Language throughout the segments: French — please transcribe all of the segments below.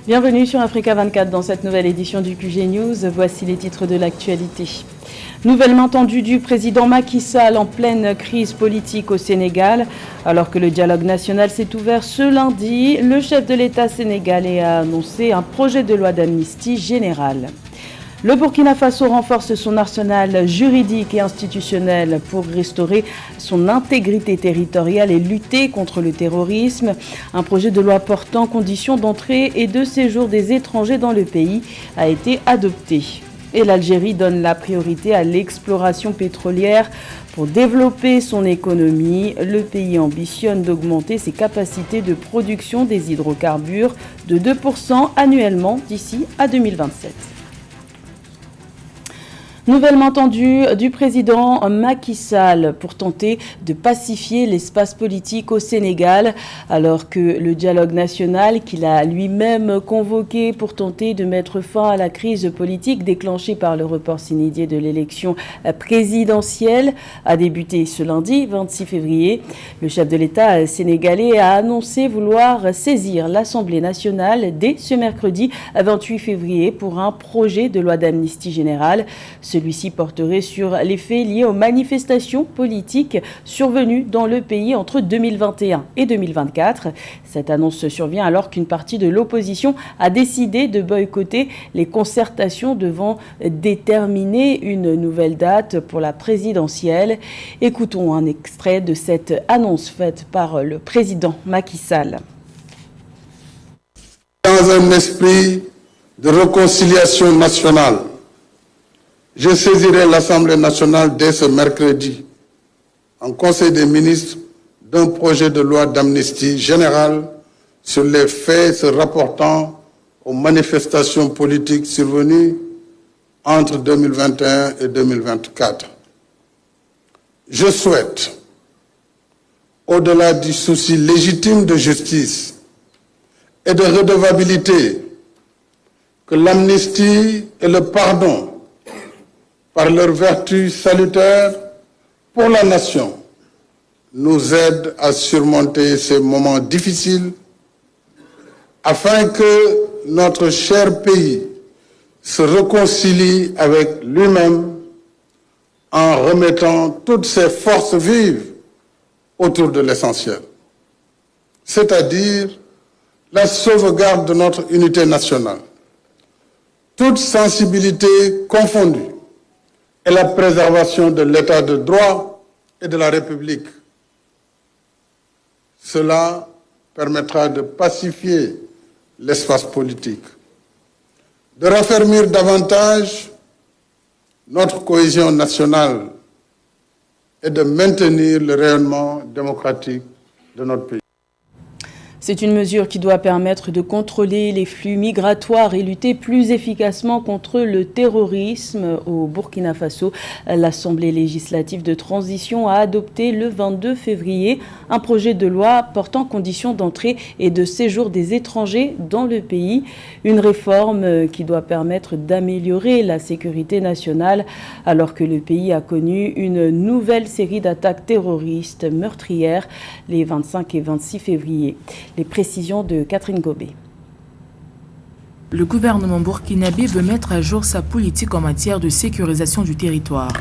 Bienvenue sur Africa 24 dans cette nouvelle édition du QG News. Voici les titres de l'actualité. Nouvelle main tendue du président Macky Sall en pleine crise politique au Sénégal. Alors que le dialogue national s'est ouvert ce lundi, le chef de l'État sénégalais a annoncé un projet de loi d'amnistie générale. Le Burkina Faso renforce son arsenal juridique et institutionnel pour restaurer son intégrité territoriale et lutter contre le terrorisme. Un projet de loi portant conditions d'entrée et de séjour des étrangers dans le pays a été adopté. Et l'Algérie donne la priorité à l'exploration pétrolière pour développer son économie. Le pays ambitionne d'augmenter ses capacités de production des hydrocarbures de 2% annuellement d'ici à 2027. Nouvellement tendue du président Macky Sall pour tenter de pacifier l'espace politique au Sénégal, alors que le dialogue national qu'il a lui-même convoqué pour tenter de mettre fin à la crise politique déclenchée par le report sine-die de l'élection présidentielle a débuté ce lundi 26 février. Le chef de l'État sénégalais a annoncé vouloir saisir l'Assemblée nationale dès ce mercredi 28 février pour un projet de loi d'amnistie générale. Celui-ci porterait sur les faits liés aux manifestations politiques survenues dans le pays entre 2021 et 2024. Cette annonce survient alors qu'une partie de l'opposition a décidé de boycotter les concertations devant déterminer une nouvelle date pour la présidentielle. Écoutons un extrait de cette annonce faite par le président Macky Sall. Dans un esprit de réconciliation nationale, je saisirai l'Assemblée nationale dès ce mercredi en Conseil des ministres d'un projet de loi d'amnistie générale sur les faits se rapportant aux manifestations politiques survenues entre 2021 et 2024. Je souhaite, au-delà du souci légitime de justice et de redevabilité, que l'amnistie et le pardon par leur vertu salutaire pour la nation, nous aident à surmonter ces moments difficiles afin que notre cher pays se réconcilie avec lui-même en remettant toutes ses forces vives autour de l'essentiel, c'est-à-dire la sauvegarde de notre unité nationale, toute sensibilité confondue, et la préservation de l'état de droit et de la République. Cela permettra de pacifier l'espace politique, de raffermir davantage notre cohésion nationale et de maintenir le rayonnement démocratique de notre pays. C'est une mesure qui doit permettre de contrôler les flux migratoires et lutter plus efficacement contre le terrorisme au Burkina Faso. L'Assemblée législative de transition a adopté le 22 février un projet de loi portant conditions d'entrée et de séjour des étrangers dans le pays. Une réforme qui doit permettre d'améliorer la sécurité nationale alors que le pays a connu une nouvelle série d'attaques terroristes meurtrières les 25 et 26 février. Les précisions de Catherine Gobé. Le gouvernement burkinabé veut mettre à jour sa politique en matière de sécurisation du territoire.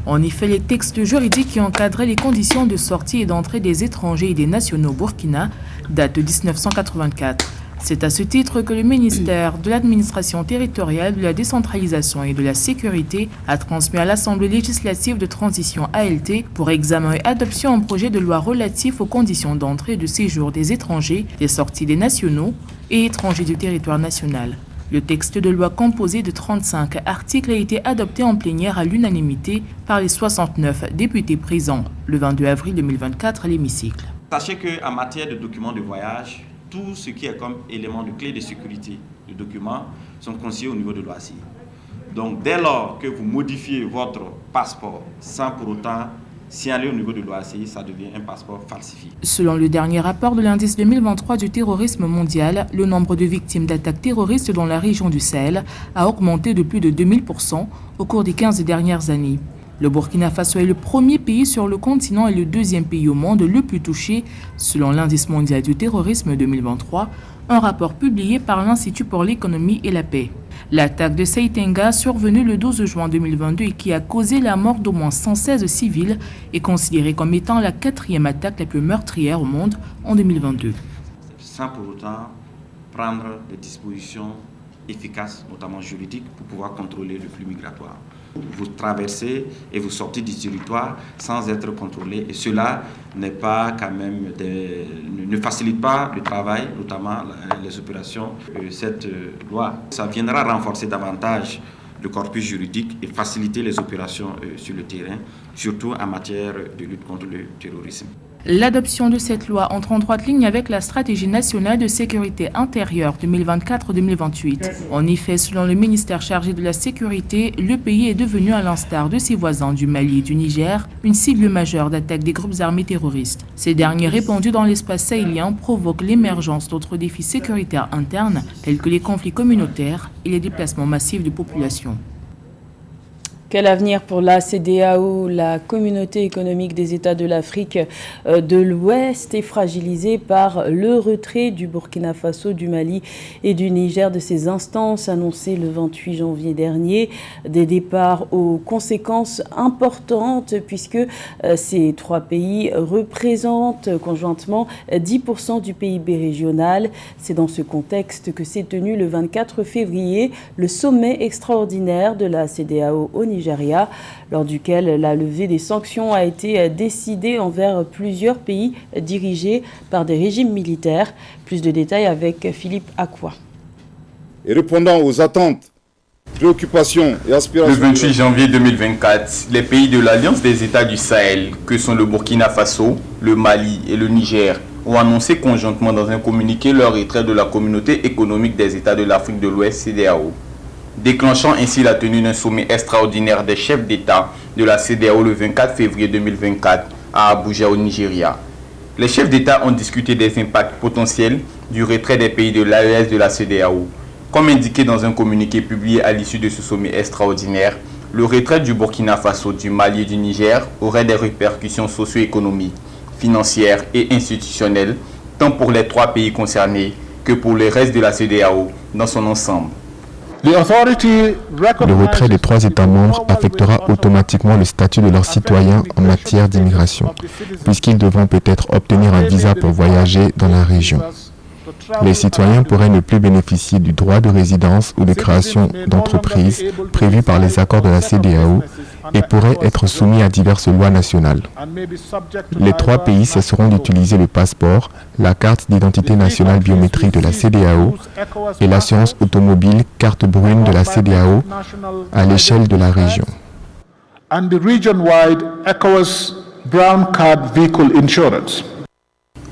En effet, les textes juridiques qui encadraient les conditions de sortie et d'entrée des étrangers et des nationaux Burkina datent de 1984. C'est à ce titre que le ministère de l'Administration territoriale, de la décentralisation et de la sécurité a transmis à l'Assemblée législative de transition ALT pour examen et adoption un projet de loi relatif aux conditions d'entrée et de séjour des étrangers, des sorties des nationaux et étrangers du territoire national. Le texte de loi composé de 35 articles a été adopté en plénière à l'unanimité par les 69 députés présents le 22 avril 2024 à l'hémicycle. Sachez qu'en matière de documents de voyage, tout ce qui est comme élément de clé de sécurité de documents sont consignés au niveau de l'OACI. Donc dès lors que vous modifiez votre passeport sans pour autant signaler au niveau de l'OACI, ça devient un passeport falsifié. Selon le dernier rapport de l'indice 2023 du terrorisme mondial, le nombre de victimes d'attaques terroristes dans la région du Sahel a augmenté de plus de 2000% au cours des 15 dernières années. Le Burkina Faso est le premier pays sur le continent et le deuxième pays au monde le plus touché, selon l'indice mondial du terrorisme 2023, un rapport publié par l'Institut pour l'économie et la paix. L'attaque de Seitenga, survenue le 12 juin 2022 et qui a causé la mort d'au moins 116 civils, est considérée comme étant la 4e attaque la plus meurtrière au monde en 2022. Sans pour autant prendre des dispositions efficaces, notamment juridiques, pour pouvoir contrôler le flux migratoire. Vous traversez et vous sortez du territoire sans être contrôlé, et cela n'est pas quand même ne facilite pas le travail, notamment les opérations. Cette loi, ça viendra renforcer davantage le corpus juridique et faciliter les opérations sur le terrain, surtout en matière de lutte contre le terrorisme. L'adoption de cette loi entre en droite ligne avec la stratégie nationale de sécurité intérieure 2024-2028. En effet, selon le ministère chargé de la sécurité, le pays est devenu, à l'instar de ses voisins du Mali et du Niger, une cible majeure d'attaques des groupes armés terroristes. Ces derniers, répandus dans l'espace sahélien, provoquent l'émergence d'autres défis sécuritaires internes, tels que les conflits communautaires et les déplacements massifs de population. Quel avenir pour la CEDEAO? La communauté économique des États de l'Afrique de l'Ouest est fragilisée par le retrait du Burkina Faso, du Mali et du Niger de ces instances annoncées le 28 janvier dernier. Des départs aux conséquences importantes puisque ces trois pays représentent conjointement 10% du PIB régional. C'est dans ce contexte que s'est tenu le 24 février le sommet extraordinaire de la CEDEAO au Nigeria, lors duquel la levée des sanctions a été décidée envers plusieurs pays dirigés par des régimes militaires. Plus de détails avec Philippe Akwa. Et répondant aux attentes, préoccupations et aspirations... Le 28 janvier 2024, les pays de l'Alliance des États du Sahel, que sont le Burkina Faso, le Mali et le Niger, ont annoncé conjointement dans un communiqué leur retrait de la communauté économique des États de l'Afrique de l'Ouest, CEDEAO, déclenchant ainsi la tenue d'un sommet extraordinaire des chefs d'État de la CEDEAO le 24 février 2024 à Abuja au Nigeria. Les chefs d'État ont discuté des impacts potentiels du retrait des pays de l'AES de la CEDEAO. Comme indiqué dans un communiqué publié à l'issue de ce sommet extraordinaire, le retrait du Burkina Faso, du Mali et du Niger aurait des répercussions socio-économiques, financières et institutionnelles, tant pour les trois pays concernés que pour le reste de la CEDEAO dans son ensemble. Le retrait des trois États membres affectera automatiquement le statut de leurs citoyens en matière d'immigration, puisqu'ils devront peut-être obtenir un visa pour voyager dans la région. Les citoyens pourraient ne plus bénéficier du droit de résidence ou de création d'entreprises prévus par les accords de la CEDEAO et pourraient être soumis à diverses lois nationales. Les trois pays cesseront d'utiliser le passeport, la carte d'identité nationale biométrique de la CEDEAO et l'assurance automobile carte brune de la CEDEAO à l'échelle de la région.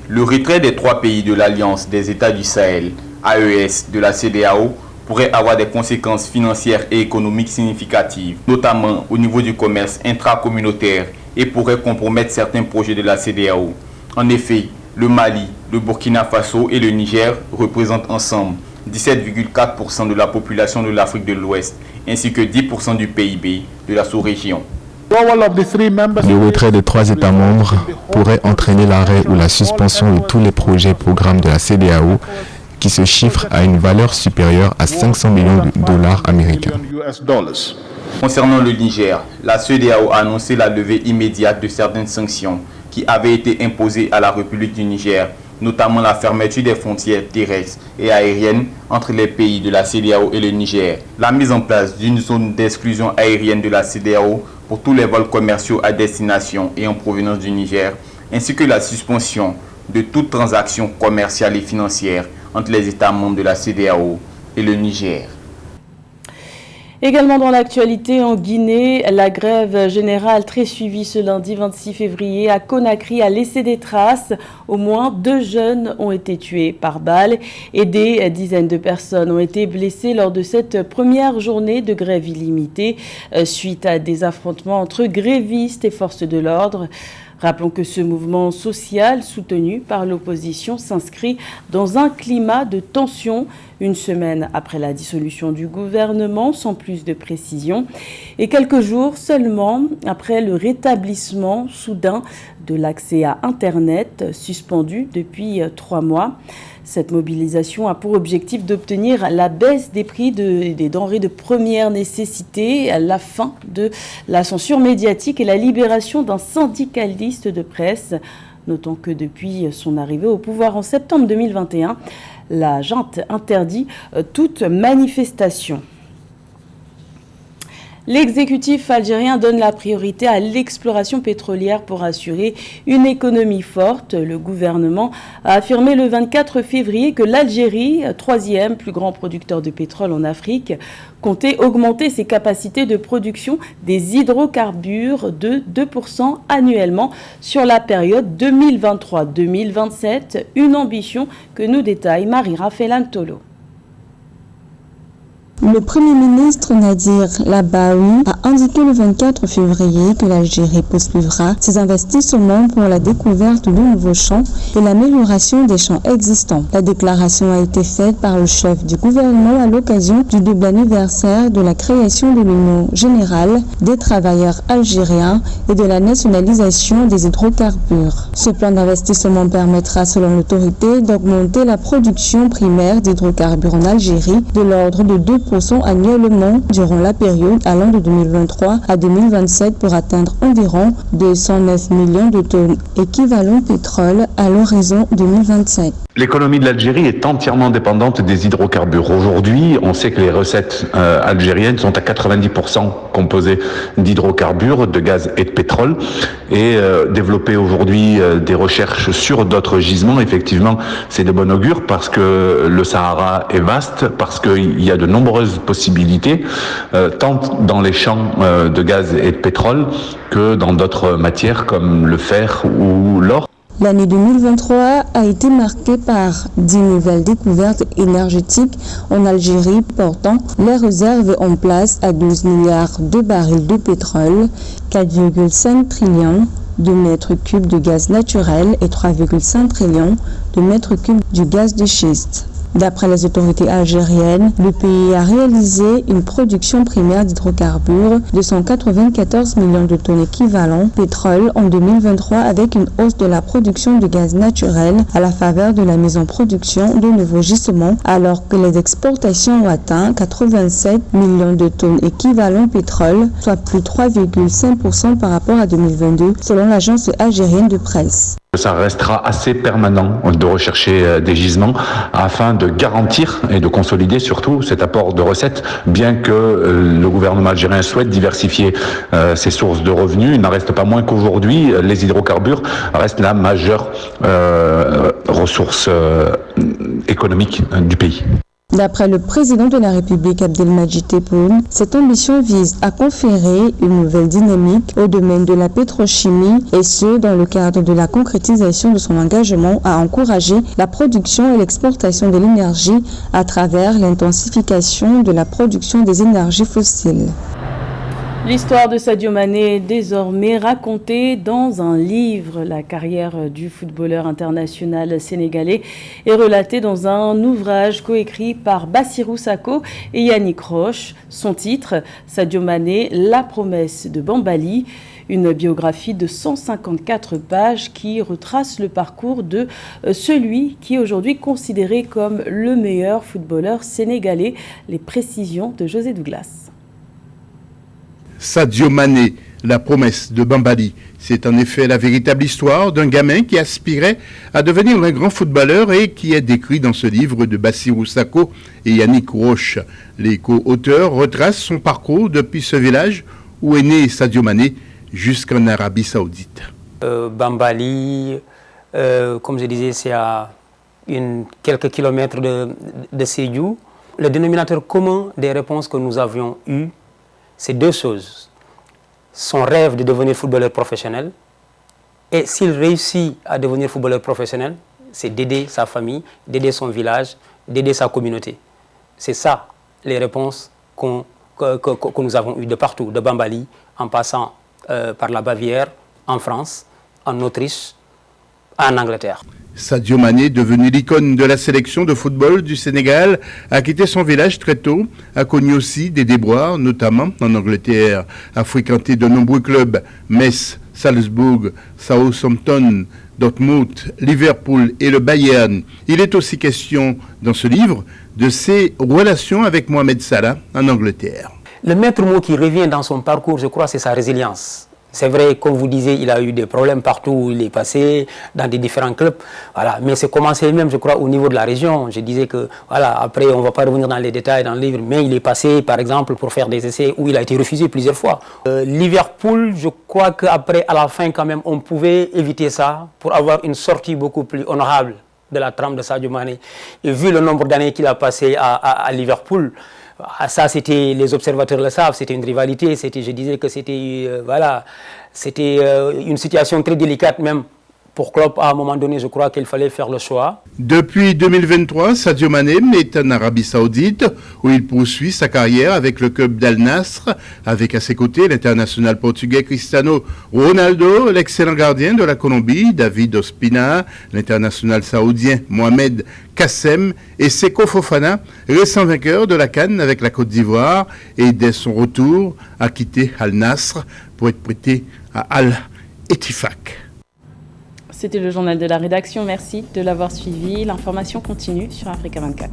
Le retrait des trois pays de l'Alliance des États du Sahel, AES, de la CEDEAO, pourrait avoir des conséquences financières et économiques significatives, notamment au niveau du commerce intracommunautaire, et pourrait compromettre certains projets de la CEDEAO. En effet, le Mali, le Burkina Faso et le Niger représentent ensemble 17,4% de la population de l'Afrique de l'Ouest, ainsi que 10% du PIB de la sous-région. Le retrait des trois États membres pourrait entraîner l'arrêt ou la suspension de tous les projets et programmes de la CEDEAO qui se chiffrent à une valeur supérieure à 500 millions de dollars américains. Concernant le Niger, la CEDEAO a annoncé la levée immédiate de certaines sanctions qui avaient été imposées à la République du Niger, notamment la fermeture des frontières terrestres et aériennes entre les pays de la CEDEAO et le Niger, la mise en place d'une zone d'exclusion aérienne de la CEDEAO pour tous les vols commerciaux à destination et en provenance du Niger, ainsi que la suspension de toute transaction commerciale et financière entre les États membres de la CEDEAO et le Niger. Également dans l'actualité, en Guinée, la grève générale très suivie ce lundi 26 février à Conakry a laissé des traces. Au moins 2 jeunes ont été tués par balle et des dizaines de personnes ont été blessées lors de cette première journée de grève illimitée suite à des affrontements entre grévistes et forces de l'ordre. Rappelons que ce mouvement social soutenu par l'opposition s'inscrit dans un climat de tension une semaine après la dissolution du gouvernement, sans plus de précision, et quelques jours seulement après le rétablissement soudain de l'accès à Internet, suspendu depuis 3 mois. Cette mobilisation a pour objectif d'obtenir la baisse des prix des denrées de première nécessité, la fin de la censure médiatique et la libération d'un syndicaliste de presse. Notons que depuis son arrivée au pouvoir en septembre 2021, la junte interdit toute manifestation. L'exécutif algérien donne la priorité à l'exploration pétrolière pour assurer une économie forte. Le gouvernement a affirmé le 24 février que l'Algérie, troisième plus grand producteur de pétrole en Afrique, comptait augmenter ses capacités de production des hydrocarbures de 2% annuellement sur la période 2023-2027, une ambition que nous détaille Marie-Raphaël Antolo. Le Premier ministre Nadir Labaoui a indiqué le 24 février que l'Algérie poursuivra ses investissements pour la découverte de nouveaux champs et l'amélioration des champs existants. La déclaration a été faite par le chef du gouvernement à l'occasion du double anniversaire de la création de l'Union générale des travailleurs algériens et de la nationalisation des hydrocarbures. Ce plan d'investissement permettra, selon l'autorité, d'augmenter la production primaire d'hydrocarbures en Algérie de l'ordre de 2% annuellement durant la période allant de 2023 à 2027 pour atteindre environ 209 millions de tonnes équivalent pétrole à l'horizon 2027. L'économie de l'Algérie est entièrement dépendante des hydrocarbures. Aujourd'hui, on sait que les recettes algériennes sont à 90% composées d'hydrocarbures, de gaz et de pétrole. Et développer aujourd'hui des recherches sur d'autres gisements, effectivement, c'est de bon augure parce que le Sahara est vaste, parce qu'il y a de nombreuses possibilités, tant dans les champs de gaz et de pétrole que dans d'autres matières comme le fer ou l'or. L'année 2023 a été marquée par 10 nouvelles découvertes énergétiques en Algérie, portant les réserves en place à 12 milliards de barils de pétrole, 4,5 trillions de mètres cubes de gaz naturel et 3,5 trillions de mètres cubes du gaz de schiste. D'après les autorités algériennes, le pays a réalisé une production primaire d'hydrocarbures de 194 millions de tonnes équivalent pétrole en 2023 avec une hausse de la production de gaz naturel à la faveur de la mise en production de nouveaux gisements alors que les exportations ont atteint 87 millions de tonnes équivalent pétrole, soit plus 3,5% par rapport à 2022 selon l'agence algérienne de presse. Ça restera assez permanent de rechercher des gisements afin de garantir et de consolider surtout cet apport de recettes, bien que le gouvernement algérien souhaite diversifier ses sources de revenus. Il n'en reste pas moins qu'aujourd'hui, les hydrocarbures restent la majeure ressource économique du pays. D'après le président de la République Abdelmadjid Tebboune, cette ambition vise à conférer une nouvelle dynamique au domaine de la pétrochimie et ce, dans le cadre de la concrétisation de son engagement à encourager la production et l'exportation de l'énergie à travers l'intensification de la production des énergies fossiles. L'histoire de Sadio Mané est désormais racontée dans un livre. La carrière du footballeur international sénégalais est relatée dans un ouvrage coécrit par Bassirou Sako et Yannick Roche. Son titre, Sadio Mané, la promesse de Bambali. Une biographie de 154 pages qui retrace le parcours de celui qui est aujourd'hui considéré comme le meilleur footballeur sénégalais. Les précisions de José Douglas. Sadio Mané, la promesse de Bambali. C'est en effet la véritable histoire d'un gamin qui aspirait à devenir un grand footballeur et qui est décrit dans ce livre de Bassirou Sako et Yannick Roche. Les co-auteurs retracent son parcours depuis ce village où est né Sadio Mané jusqu'en Arabie Saoudite. Bambali, comme je disais, c'est à quelques kilomètres de Sédhiou. Le dénominateur commun des réponses que nous avions eues, c'est deux choses. Son rêve de devenir footballeur professionnel et s'il réussit à devenir footballeur professionnel, c'est d'aider sa famille, d'aider son village, d'aider sa communauté. C'est ça les réponses que nous avons eues de partout, de Bambali, en passant par la Bavière, en France, en Autriche, en Angleterre. Sadio Mané, devenu l'icône de la sélection de football du Sénégal, a quitté son village très tôt, a connu aussi des déboires, notamment en Angleterre, a fréquenté de nombreux clubs, Metz, Salzbourg, Southampton, Dortmund, Liverpool et le Bayern. Il est aussi question dans ce livre de ses relations avec Mohamed Salah en Angleterre. Le maître mot qui revient dans son parcours, je crois, c'est sa résilience. C'est vrai, comme vous disiez, il a eu des problèmes partout où il est passé, dans des différents clubs. Voilà. Mais c'est commencé même, je crois, au niveau de la région. Je disais que, voilà, après, on ne va pas revenir dans les détails dans le livre, mais il est passé, par exemple, pour faire des essais où il a été refusé plusieurs fois. Liverpool, je crois qu'après, à la fin, quand même, on pouvait éviter ça pour avoir une sortie beaucoup plus honorable de la trame de Sadio Mané. Et vu le nombre d'années qu'il a passé à Liverpool, ça, c'était, les observateurs le savent, c'était une rivalité, je disais que c'était, voilà, c'était une situation très délicate même pour Klopp. À un moment donné, je crois qu'il fallait faire le choix. Depuis 2023, Sadio Mané est en Arabie Saoudite où il poursuit sa carrière avec le club d'Al Nassr, avec à ses côtés l'international portugais Cristiano Ronaldo, l'excellent gardien de la Colombie David Ospina, l'international saoudien Mohamed Kassem et Seko Fofana, récent vainqueur de la CAN avec la Côte d'Ivoire et dès son retour a quitté Al Nassr pour être prêté à Al Ettifaq. C'était le journal de la rédaction. Merci de l'avoir suivi. L'information continue sur Africa 24.